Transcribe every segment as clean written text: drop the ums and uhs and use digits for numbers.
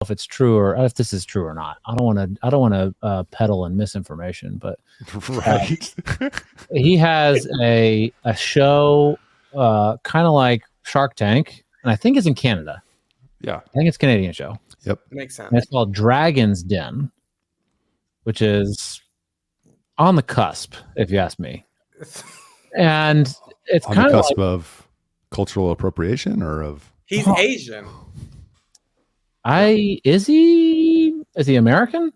if it's true or if this is true or not. I don't want to peddle in misinformation, but right. he has a show kind of like Shark Tank, and I think it's in Canada. Yeah. I think it's a Canadian show. Yep. Makes sense. And it's called Dragon's Den, which is on the cusp, if you ask me. And it's On kind the of cusp like, of cultural appropriation or of He's Asian. is he American?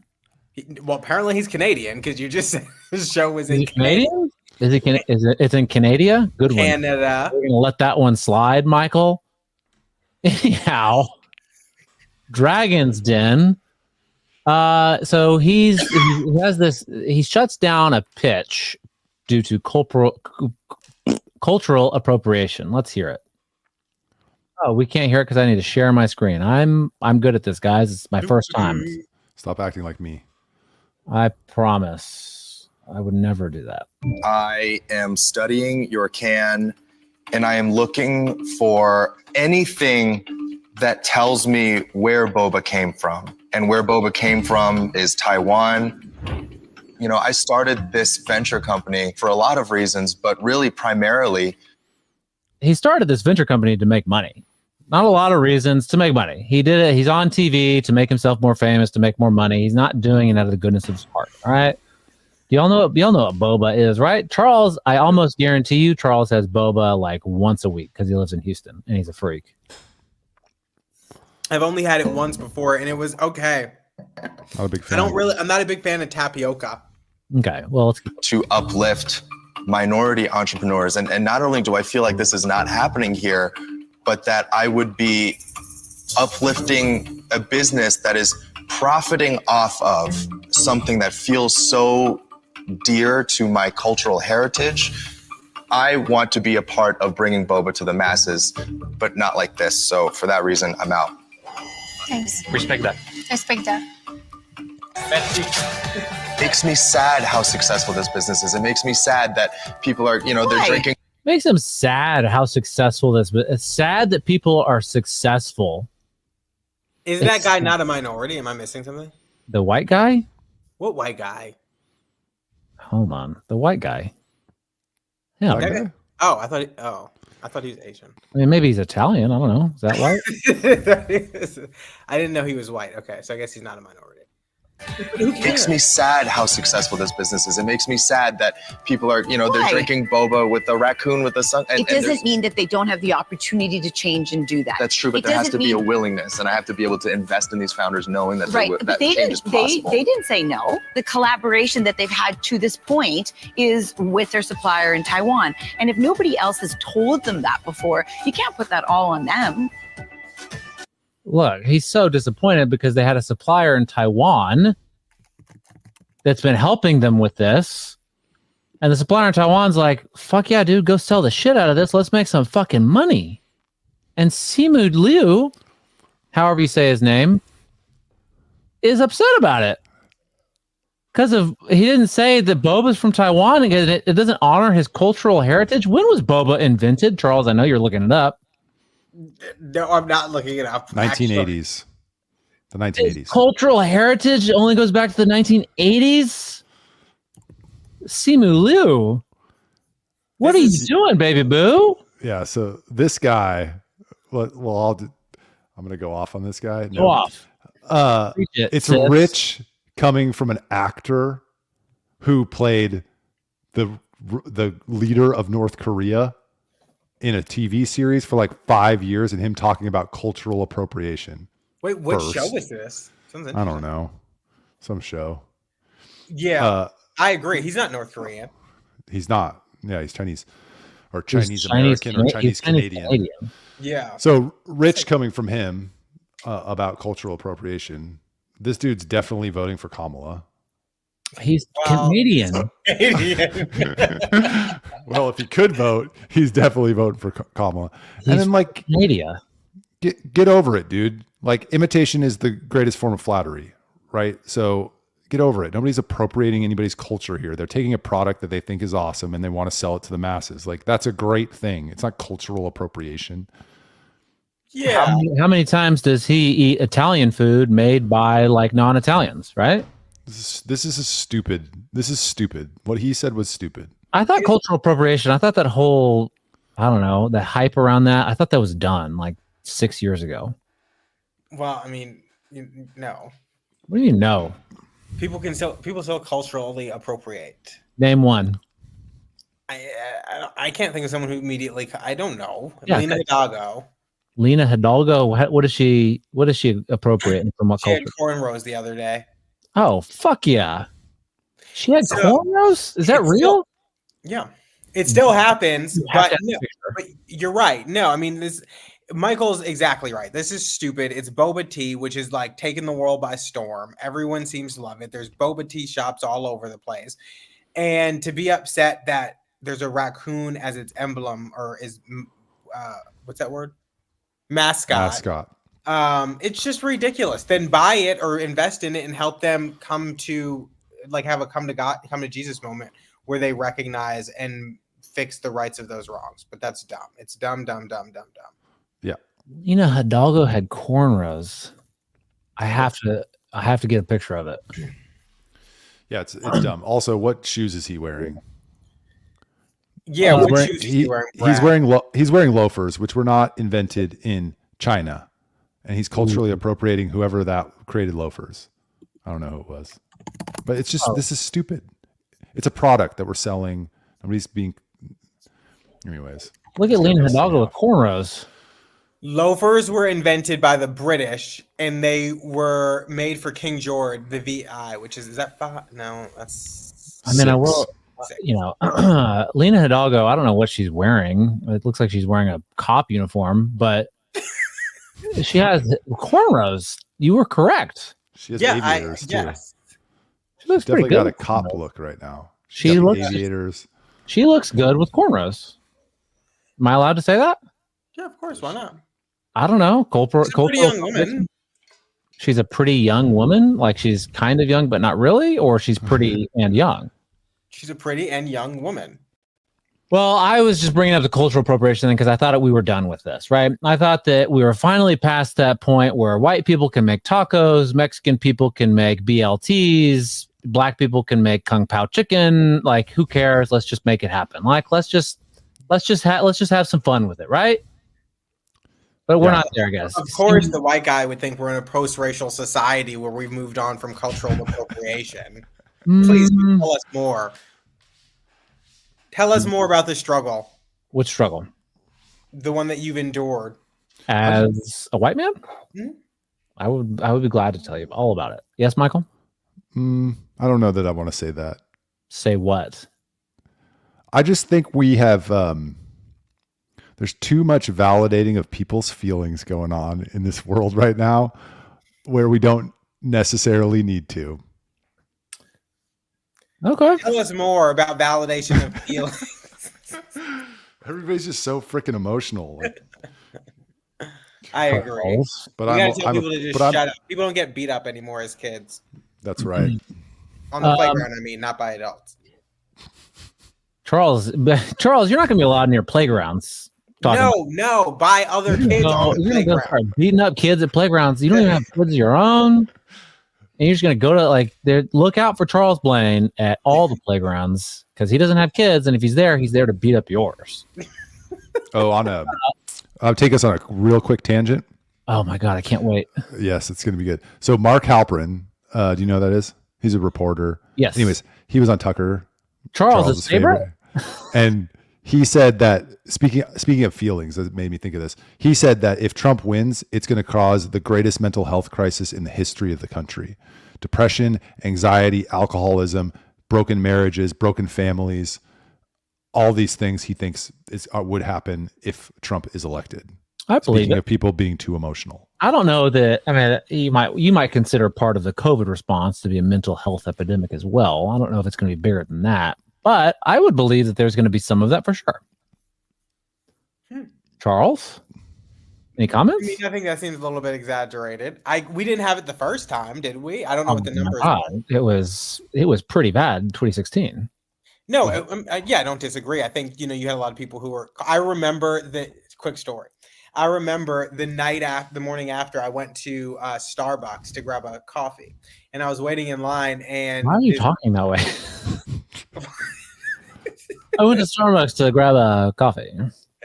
Well, apparently he's Canadian because you just said his show was Is in he Canadian? Is it? It's in Canada. Good one. Canada. We're gonna let that one slide, Michael. Anyhow, Dragon's Den. So he has this. He shuts down a pitch due to cultural appropriation. Let's hear it. Oh, we can't hear it because I need to share my screen. I'm good at this, guys. It's my first time. Stop acting like me. I promise I would never do that. I am studying your can, and I am looking for anything that tells me where Boba came from. And where Boba came from is Taiwan. You know, I started this venture company for a lot of reasons, but really primarily. He started this venture company to make money. Not a lot of reasons, to make money. He did it. He's on TV to make himself more famous, to make more money. He's not doing it out of the goodness of his heart. All right. Y'all know what Boba is, right? Charles, I almost guarantee you Charles has Boba like once a week because he lives in Houston and he's a freak. I've only had it once before and it was okay. Not a big fan. I'm not a big fan of tapioca. Okay. Well, let's to uplift minority entrepreneurs. And not only do I feel like this is not happening here, but that I would be uplifting a business that is profiting off of something that feels so dear to my cultural heritage. I want to be a part of bringing Boba to the masses, but not like this. So for that reason, I'm out. Thanks. Respect that. Respect that. Makes me sad how successful this business is. It makes me sad that people are, they're drinking. Makes him sad how successful this, but it's sad that people are successful. Is that guy not a minority? Am I missing something? The white guy? What white guy? Hold on. The white guy. Yeah. Okay. Oh, I thought he was Asian. I mean, maybe he's Italian. I don't know. Is that white? I didn't know he was white. Okay, so I guess he's not a minority. It makes me sad how successful this business is. It makes me sad that people are, they're drinking boba with the raccoon with the sun. It doesn't mean that they don't have the opportunity to change and do that. That's true, but there has to be a willingness, and I have to be able to invest in these founders knowing that, that change is possible. They didn't say no. The collaboration that they've had to this point is with their supplier in Taiwan. And if nobody else has told them that before, you can't put that all on them. Look, he's so disappointed because they had a supplier in Taiwan that's been helping them with this. And the supplier in Taiwan's like, fuck yeah, dude, go sell the shit out of this. Let's make some fucking money. And Simu Liu, however you say his name, is upset about it. Because he didn't say that Boba's from Taiwan and it doesn't honor his cultural heritage. When was Boba invented? Charles, I know you're looking it up. No, I'm not looking it up. 1980s. The 1980s. Cultural heritage only goes back to the 1980s. Simu Liu, what are you doing, baby boo? Yeah. So this guy, I'm going to go off on this guy. Go off. It's rich coming from an actor who played the leader of North Korea in a TV series for like 5 years, and him talking about cultural appropriation. Wait, what show was this? I don't know. Some show. Yeah, I agree. He's not North Korean. He's not. Yeah, he's Chinese. Or Chinese American or Chinese Canadian. Yeah. So rich coming from him about cultural appropriation. This dude's definitely voting for Kamala. He's Canadian. Well, if he could vote, he's definitely voting for Kamala. And then, like, Canada. Get over it, dude. Like, imitation is the greatest form of flattery, right? So get over it. Nobody's appropriating anybody's culture here. They're taking a product that they think is awesome and they want to sell it to the masses. Like, that's a great thing. It's not cultural appropriation. Yeah. How many times does he eat Italian food made by like non-Italians, right? This is stupid. This is stupid. What he said was stupid. I thought cultural appropriation, I thought that whole, I don't know, the hype around that, I thought that was done like 6 years ago. Well, I mean, no. What do you know? People still culturally appropriate. Name one. I can't think of someone who immediately. I don't know. Yeah, Lena Hidalgo. Lena Hidalgo. What is she appropriating from what She had culture? cornrows the other day. Oh fuck yeah! She had So, cornrows. Is that it's real? Yeah, it still happens, You have but, to have no, a picture. but you're right. No, I mean this. Michael's exactly right. This is stupid. It's boba tea, which is like taking the world by storm. Everyone seems to love it. There's boba tea shops all over the place, and to be upset that there's a raccoon as its emblem or is what's that word? Mascot. It's just ridiculous. Then buy it or invest in it and help them come to like have a come to Jesus moment where they recognize and fix the rights of those wrongs. But that's dumb. It's dumb. Yeah. Lena Hidalgo had cornrows. I have to get a picture of it. Yeah, it's dumb. Also, what shoes is he wearing? Yeah, what shoes is he wearing? He's wearing loafers, which were not invented in China, and he's culturally appropriating whoever that created loafers. I don't know who it was, but it's just this is stupid. It's a product that we're selling. Nobody's being. Anyways, Look at Lena Hidalgo with cornrows. Loafers were invented by the British, and they were made for King George the VI, which is that five? No, that's. I mean, I will. You know, Lena Hidalgo. I don't know what she's wearing. It looks like she's wearing a cop uniform, but she has cornrows. You were correct. She has aviators too. Yes. She looks Definitely pretty good got a cop look right now. She looks aviators. She looks good with cornrows. Am I allowed to say that? Yeah, of course. Why not? I don't know. She's a pretty young woman. She's a pretty young woman. Like she's kind of young, but not really. Or she's pretty and young. She's a pretty and young woman. Well, I was just bringing up the cultural appropriation thing because I thought we were done with this, right? I thought that we were finally past that point where white people can make tacos, Mexican people can make BLTs, black people can make kung pao chicken. Like, who cares? Let's just make it happen. Like, let's just have some fun with it, right? But we're not there, guys. Of course, the white guy would think we're in a post-racial society where we've moved on from cultural appropriation. Please tell us more. Tell us more about the struggle. Which struggle? The one that you've endured. As a white man? Hmm? I would be glad to tell you all about it. Yes, Michael? I don't know that I want to say that. Say what? I just think we have there's too much validating of people's feelings going on in this world right now where we don't necessarily need to. Okay. Tell us more about validation of feelings. Everybody's just so freaking emotional. I agree. But you gotta tell people to just shut up. People don't get beat up anymore as kids. That's right. On the playground, I mean, not by adults. Charles, you're not going to be allowed near playgrounds. No, by other kids on the you're playground. Gonna start beating up kids at playgrounds. You don't even have kids of your own. And you're just going to go to look out for Charles Blain at all the playgrounds because he doesn't have kids. And if he's there to beat up yours. I'll take us on a real quick tangent. Oh my God. I can't wait. Yes, it's going to be good. So Mark Halperin, do you know who that is? He's a reporter. Yes. Anyways, he was on Tucker. Charles' favorite. And he said that speaking of feelings, that made me think of this. He said that if Trump wins, it's going to cause the greatest mental health crisis in the history of the country. Depression, anxiety, alcoholism, broken marriages, broken families, all these things he thinks would happen if Trump is elected. I believe Speaking it. of people being too emotional. I don't know that. I mean, you might consider part of the COVID response to be a mental health epidemic as well. I don't know if it's going to be bigger than that, but I would believe that there's going to be some of that for sure. Charles, any comments? I mean, I think that seems a little bit exaggerated. We didn't have it the first time, did we? I don't know what the numbers are. It was pretty bad in 2016. No, yeah, I don't disagree. I think you had a lot of people who were. I remember the quick story. I remember the morning after, I went to Starbucks to grab a coffee, and I was waiting in line. And why are you talking that way? I went to Starbucks to grab a coffee.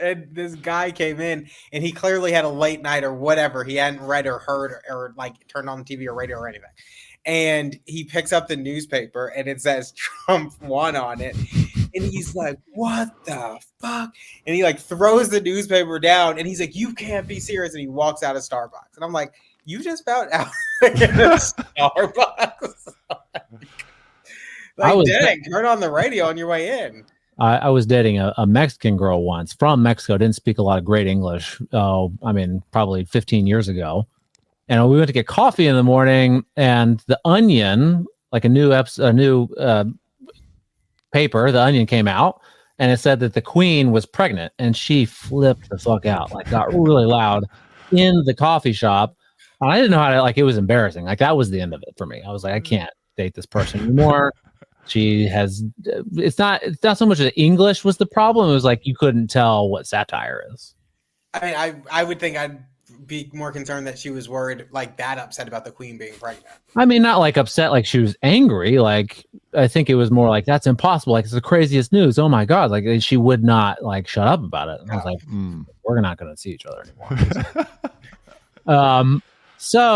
And this guy came in, and he clearly had a late night or whatever. He hadn't read or heard or like turned on TV or radio or anything. And he picks up the newspaper, and it says Trump won on it. And he's like, what the fuck? And he like throws the newspaper down, and he's like, you can't be serious. And he walks out of Starbucks. And I'm like, you just found out in a Starbucks? Like, dang, turn on the radio on your way in. I was dating a Mexican girl once from Mexico. Didn't speak a lot of great English. I mean, probably 15 years ago. And we went to get coffee in the morning, and The Onion, like a new paper, The Onion came out, and it said that the Queen was pregnant, and she flipped the fuck out, like got really loud in the coffee shop. And I didn't know how to, like, it was embarrassing. Like, that was the end of it for me. I was like, I can't date this person anymore. She has, it's not so much that English was the problem. It was like, you couldn't tell what satire is. I mean, I would think I'd be more concerned that she was worried, like that upset about the Queen being pregnant. I mean, not like upset, like she was angry. Like, I think it was more like, that's impossible. Like, it's the craziest news. Oh my God. Like, she would not like shut up about it. And I was like, we're not going to see each other anymore. So